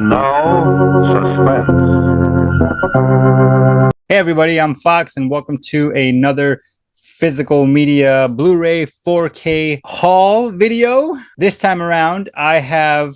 And now, suspense. Hey everybody, I'm Fox and welcome to another physical media Blu-ray 4K haul video. This time around, I have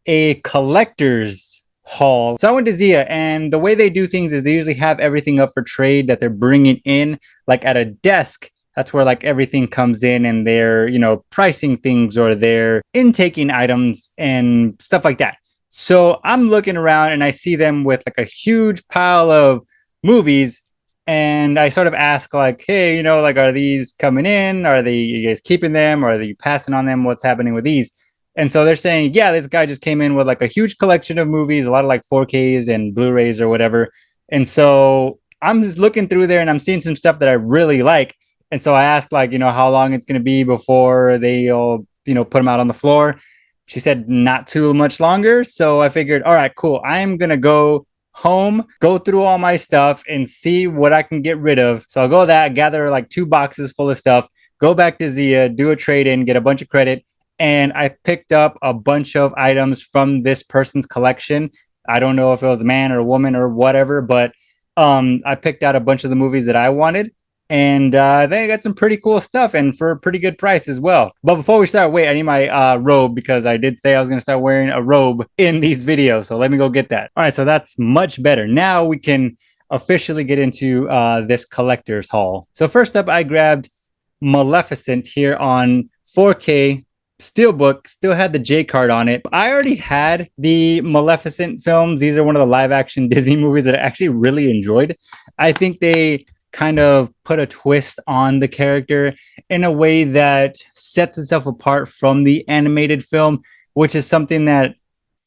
a collector's haul. So I went to Zia, and the way they do things is they usually have everything up for trade that they're bringing in, like at a desk. That's where like everything comes in and they're, pricing things or they're intaking items and stuff like that. So I'm looking around and I see them with like a huge pile of movies, and I sort of ask like, hey, like, are these coming in? Are they, you guys keeping them? Or are you passing on them? What's happening with these? And so they're saying, yeah, this guy just came in with like a huge collection of movies, a lot of like 4Ks and Blu-rays or whatever. And so I'm just looking through there and I'm seeing some stuff that I really like. And so I asked like, how long it's going to be before they all, put them out on the floor. She said not too much longer. So I figured, all right, cool. I'm going to go home, go through all my stuff and see what I can get rid of. So I'll go that, gather like 2 boxes full of stuff, go back to Zia, do a trade in, get a bunch of credit. And I picked up a bunch of items from this person's collection. I don't know if it was a man or a woman or whatever, but I picked out a bunch of the movies that I wanted. And they got some pretty cool stuff and for a pretty good price as well. But before we start, wait, I need my robe because I did say I was going to start wearing a robe in these videos. So let me go get that. All right, so that's much better. Now we can officially get into this collector's haul. So first up, I grabbed Maleficent here on 4K Steelbook. Still had the J card on it. I already had the Maleficent films. These are one of the live action Disney movies that I actually really enjoyed. I think they kind of put a twist on the character in a way that sets itself apart from the animated film, which is something that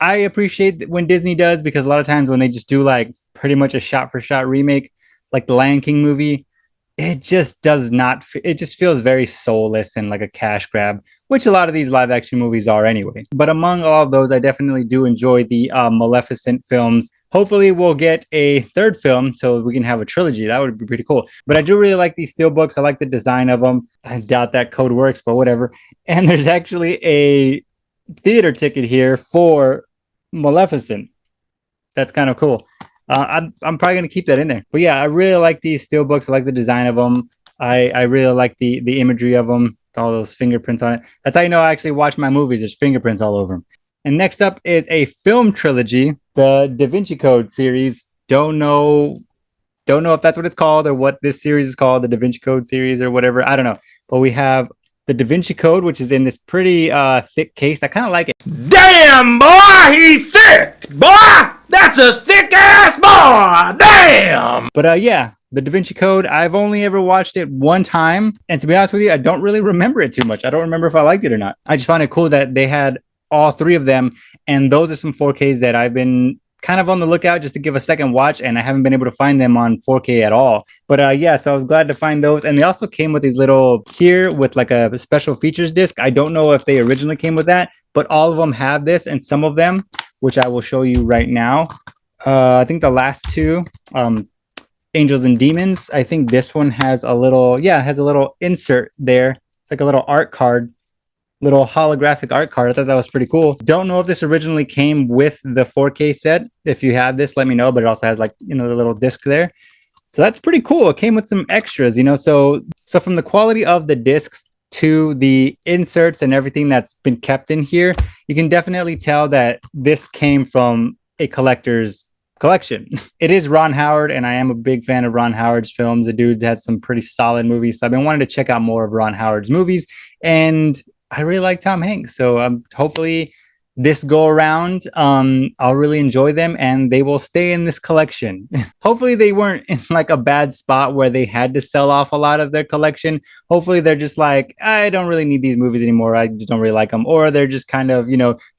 I appreciate when Disney does, because a lot of times when they just do like pretty much a shot for shot remake, like the Lion King movie, it just does not, it just feels very soulless and like a cash grab, which a lot of these live action movies are anyway. But among all of those, I definitely do enjoy the Maleficent films. Hopefully we'll get a third film so we can have a trilogy. That would be pretty cool. But I do really like these steelbooks. I like the design of them. I doubt that code works, but whatever. And there's actually a theater ticket here for Maleficent. That's kind of cool. I'm probably gonna keep that in there. But yeah, I really like these steelbooks. I like the design of them. I really like the imagery of them. All those fingerprints on it. That's how you know I actually watch my movies. There's fingerprints all over them. And next up is a film trilogy, the Da Vinci Code series. Don't know if that's what it's called or what this series is called, the Da Vinci Code series or whatever. I don't know. But we have the Da Vinci Code, which is in this pretty thick case. I kind of like it. Damn, boy, he's thick! Boy, that's a thick ass boy! Damn! But yeah, the Da Vinci Code, I've only ever watched it one time. And to be honest with you, I don't really remember it too much. I don't remember if I liked it or not. I just found it cool that they had all 3 of them. And those are some 4Ks that I've been kind of on the lookout just to give a second watch, and I haven't been able to find them on 4K at all. But yeah, so I was glad to find those. And they also came with these little here with like a special features disc. I don't know if they originally came with that, but all of them have this, and some of them, which I will show you right now. I think the last 2, Angels and Demons, I think this one has a little, has a little insert there. It's like a little art card, little holographic art card. I thought that was pretty cool. Don't know if this originally came with the 4K set. If you have this, let me know. But it also has like, the little disc there. So that's pretty cool. It came with some extras, So from the quality of the discs to the inserts and everything that's been kept in here, you can definitely tell that this came from a collector's collection. It is Ron Howard, and I am a big fan of Ron Howard's films. The dude has some pretty solid movies. So I've been wanting to check out more of Ron Howard's movies. And I really like Tom Hanks. So hopefully this go around, I'll really enjoy them and they will stay in this collection. Hopefully they weren't in like a bad spot where they had to sell off a lot of their collection. Hopefully they're just like, I don't really need these movies anymore. I just don't really like them. Or they're just kind of,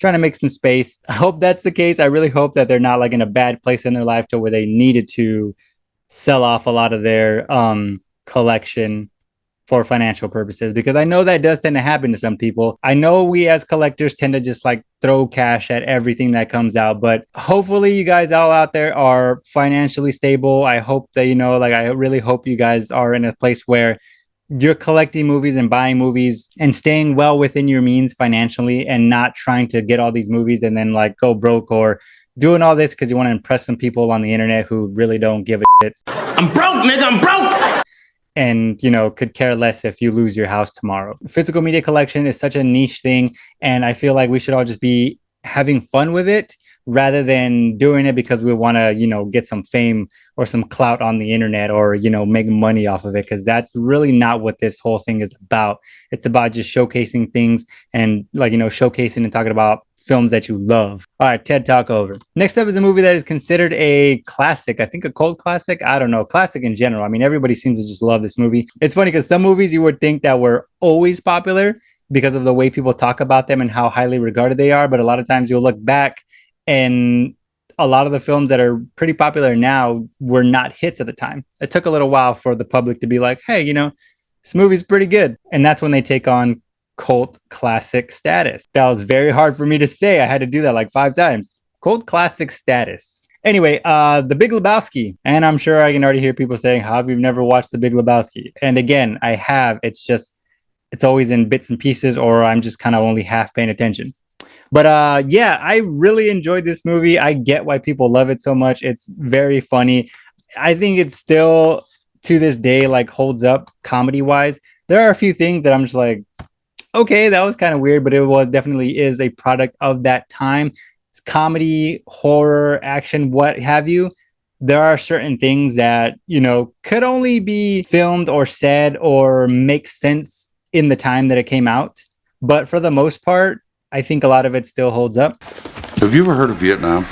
trying to make some space. I hope that's the case. I really hope that they're not like in a bad place in their life to where they needed to sell off a lot of their collection for financial purposes, because I know that does tend to happen to some people. I know we as collectors tend to just like throw cash at everything that comes out, but hopefully you guys all out there are financially stable. I hope that, I really hope you guys are in a place where you're collecting movies and buying movies and staying well within your means financially and not trying to get all these movies and then like go broke or doing all this because you want to impress some people on the internet who really don't give a shit. I'm broke, nigga, I'm broke! And, you know, could care less if you lose your house tomorrow. Physical media collection is such a niche thing, and I feel like we should all just be having fun with it rather than doing it because we want to, you know, get some fame or some clout on the internet or, you know, make money off of it, because that's really not what this whole thing is about. It's about just showcasing things and, like, you know, showcasing and talking about films that you love. All right, TED Talk over. Next up is a movie that is considered a classic. I think a cult classic. I don't know. Classic in general. I mean, everybody seems to just love this movie. It's funny because some movies you would think that were always popular because of the way people talk about them and how highly regarded they are. But a lot of times you'll look back and a lot of the films that are pretty popular now were not hits at the time. It took a little while for the public to be like, hey, you know, this movie's pretty good. And that's when they take on cult classic status. That was very hard for me to say. I had to do that like 5 times. Cult classic status. Anyway, The Big Lebowski. And I'm sure I can already hear people saying, how have you never watched The Big Lebowski? And again, I have. It's just, it's always in bits and pieces, or I'm just kind of only half paying attention. But yeah, I really enjoyed this movie. I get why people love it so much. It's very funny. I think it's still, to this day, like holds up comedy wise. There are a few things that I'm just like, okay, that was kind of weird, but it was definitely is a product of that time. It's comedy, horror, action, what have you. There are certain things that, you know, could only be filmed or said or make sense in the time that it came out. But for the most part, I think a lot of it still holds up. Have you ever heard of Vietnam?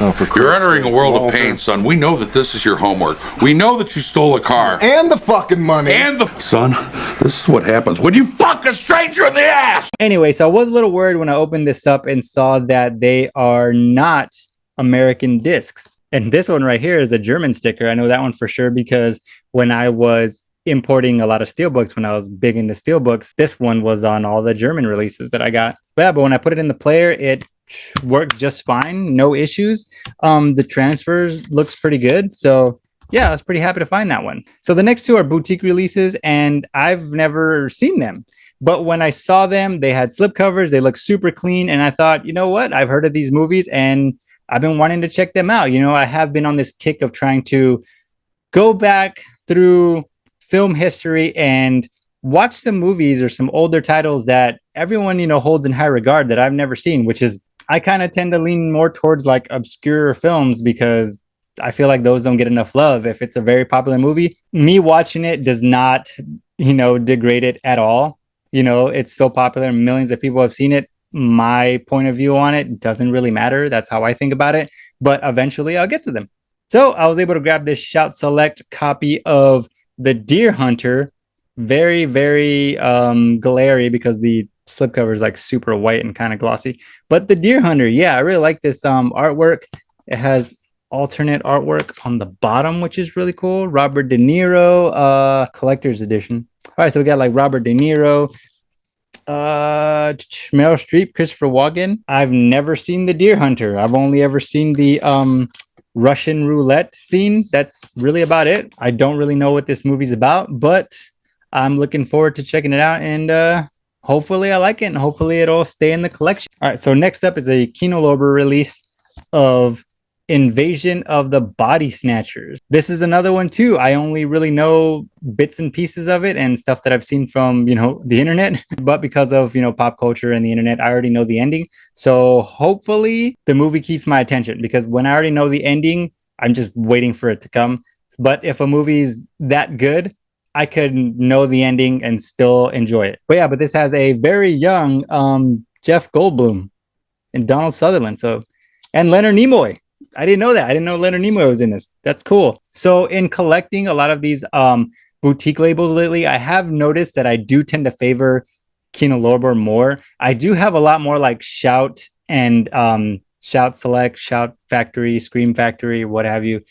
Oh, for You're Christ's entering a sake, world of Walter. pain, son. We know that this is your homework. We know that you stole a car. And the fucking money. And the... Son, this is what happens when you fuck a stranger in the ass! Anyway, so I was a little worried when I opened this up and saw that they are not American discs. And this one right here is a German sticker. I know that one for sure because when I was importing a lot of steelbooks, when I was big into steelbooks, this one was on all the German releases that I got. But when I put it in the player, it worked just fine, no issues. The transfers looks pretty good, so yeah, I was pretty happy to find that one. So the next two are boutique releases, and I've never seen them, but when I saw them, they had slipcovers, they look super clean, and I thought, you know what, I've heard of these movies and I've been wanting to check them out. You know, I have been on this kick of trying to go back through film history and watch some movies or some older titles that everyone, you know, holds in high regard that I've never seen, which is, I kind of tend to lean more towards like obscure films because I feel like those don't get enough love. If it's a very popular movie, me watching it does not, you know, degrade it at all. You know, it's so popular, millions of people have seen it. My point of view on it doesn't really matter. That's how I think about it. But eventually I'll get to them. So I was able to grab this Shout Select copy of The Deer Hunter. Very, very glary because the slipcover is like super white and kind of glossy. But The Deer Hunter, yeah, I really like this artwork. It has alternate artwork on the bottom, which is really cool. Robert De Niro, collector's edition. All right, so we got like Robert De Niro, Meryl Streep, Christopher Walken. I've never seen The Deer Hunter. I've only ever seen the Russian roulette scene. That's really about it. I don't really know what this movie's about, but I'm looking forward to checking it out, and hopefully I like it, and hopefully it'll stay in the collection. All right, so next up is a Kino Lorber release of Invasion of the Body Snatchers. This is another one too. I only really know bits and pieces of it and stuff that I've seen from, you know, the internet, but because of, you know, pop culture and the internet, I already know the ending. So hopefully the movie keeps my attention, because when I already know the ending, I'm just waiting for it to come. But if a movie's that good, I could know the ending and still enjoy it. But yeah, but this has a very young Jeff Goldblum and Donald Sutherland. So, and Leonard Nimoy. I didn't know that. I didn't know Leonard Nimoy was in this. That's cool. So in collecting a lot of these boutique labels lately, I have noticed that I do tend to favor Kino Lorber more. I do have a lot more like Shout and Shout Select, Shout Factory, Scream Factory, what have you.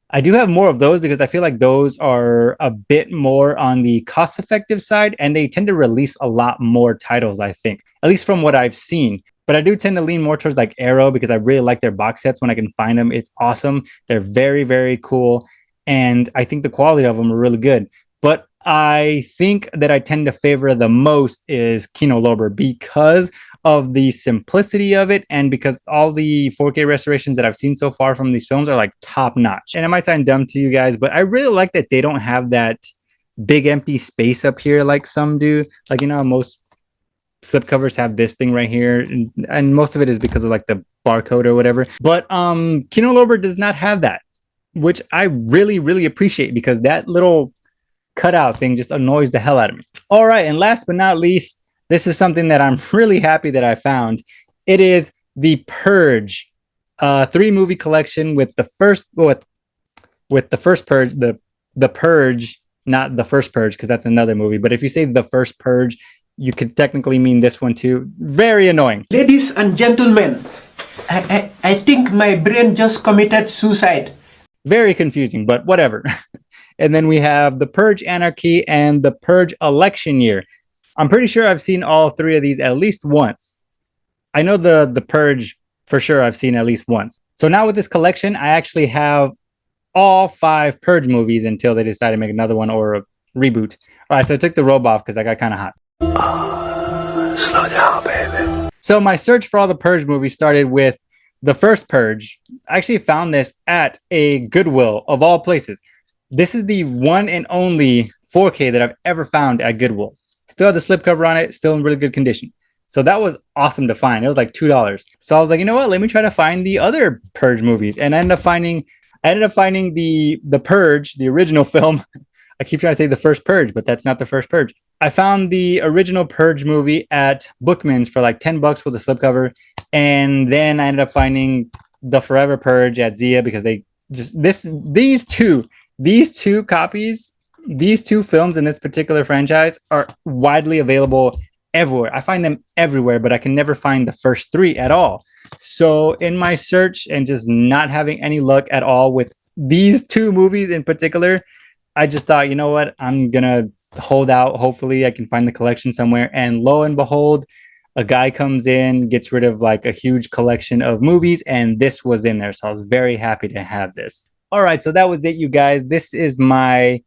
I do have more of those because I feel like those are a bit more on the cost-effective side, and they tend to release a lot more titles, I think, at least from what I've seen. But I do tend to lean more towards like Arrow because I really like their box sets when I can find them. It's awesome. They're very, very cool. And I think the quality of them are really good. But I think that I tend to favor the most is Kino Lorber because of the simplicity of it, and because all the 4K restorations that I've seen so far from these films are like top notch. And it might sound dumb to you guys, but I really like that they don't have that big empty space up here like some do. Like, you know, most slipcovers have this thing right here, and most of it is because of like the barcode or whatever. But Kino Lorber does not have that, which I really appreciate, because that little cutout thing just annoys the hell out of me. All right, and last but not least, this is something that I'm really happy that I found. It is the Purge 3-movie collection with the first Purge, the Purge, not the first Purge, because that's another movie. But if you say the first Purge, you could technically mean this one too. Very annoying. Ladies and gentlemen, I think my brain just committed suicide. Very confusing, but whatever. And then we have the Purge Anarchy and the Purge Election Year. I'm pretty sure I've seen all 3 of these at least once. I know the Purge for sure I've seen at least once. So now with this collection, I actually have all 5 Purge movies until they decide to make another one or a reboot. All right, so I took the robe off because I got kind of hot. Slow down, baby. So my search for all the Purge movies started with the first Purge. I actually found this at a Goodwill of all places. This is the one and only 4K that I've ever found at Goodwill. Still had the slipcover on it, still in really good condition. So that was awesome to find. It was like $2. So I was like, you know what? Let me try to find the other Purge movies. And I ended up finding the Purge, the original film. I keep trying to say the first Purge, but that's not the first Purge. I found the original Purge movie at Bookmans for like $10 with a slipcover. And then I ended up finding the Forever Purge at Zia, because they just these two copies, these 2 films in this particular franchise are widely available everywhere. I find them everywhere, but I can never find the first 3 at all. So in my search and just not having any luck at all with these 2 movies in particular, I just thought, you know what, I'm gonna hold out. Hopefully I can find the collection somewhere. And lo and behold, a guy comes in, gets rid of like a huge collection of movies, and this was in there. So I was very happy to have this. All right, so that was it, you guys. This is my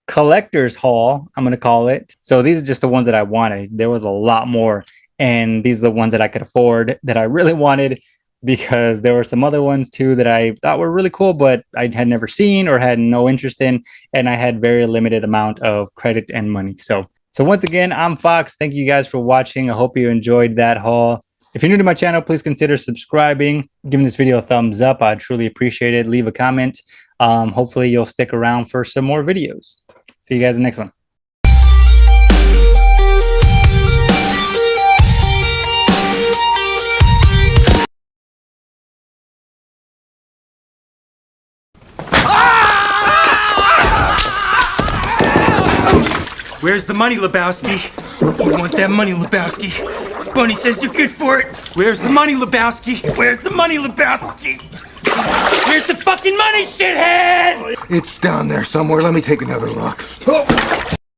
collector's haul, I'm going to call it. So these are just the ones that I wanted. There was a lot more, and these are the ones that I could afford, that I really wanted, because there were some other ones too that I thought were really cool, but I had never seen or had no interest in, and I had very limited amount of credit and money. So once again, I'm Fox. Thank you guys for watching. I hope you enjoyed that haul. If you're new to my channel, please consider subscribing, giving this video a thumbs up. I'd truly appreciate it. Leave a comment. Hopefully you'll stick around for some more videos. See you guys in the next one. Where's the money, Lebowski? We want that money, Lebowski. Bunny says you're good for it. Where's the money, Lebowski? Where's the money, Lebowski? Where's the fucking money, shithead? It's down there somewhere. Let me take another look. Oh.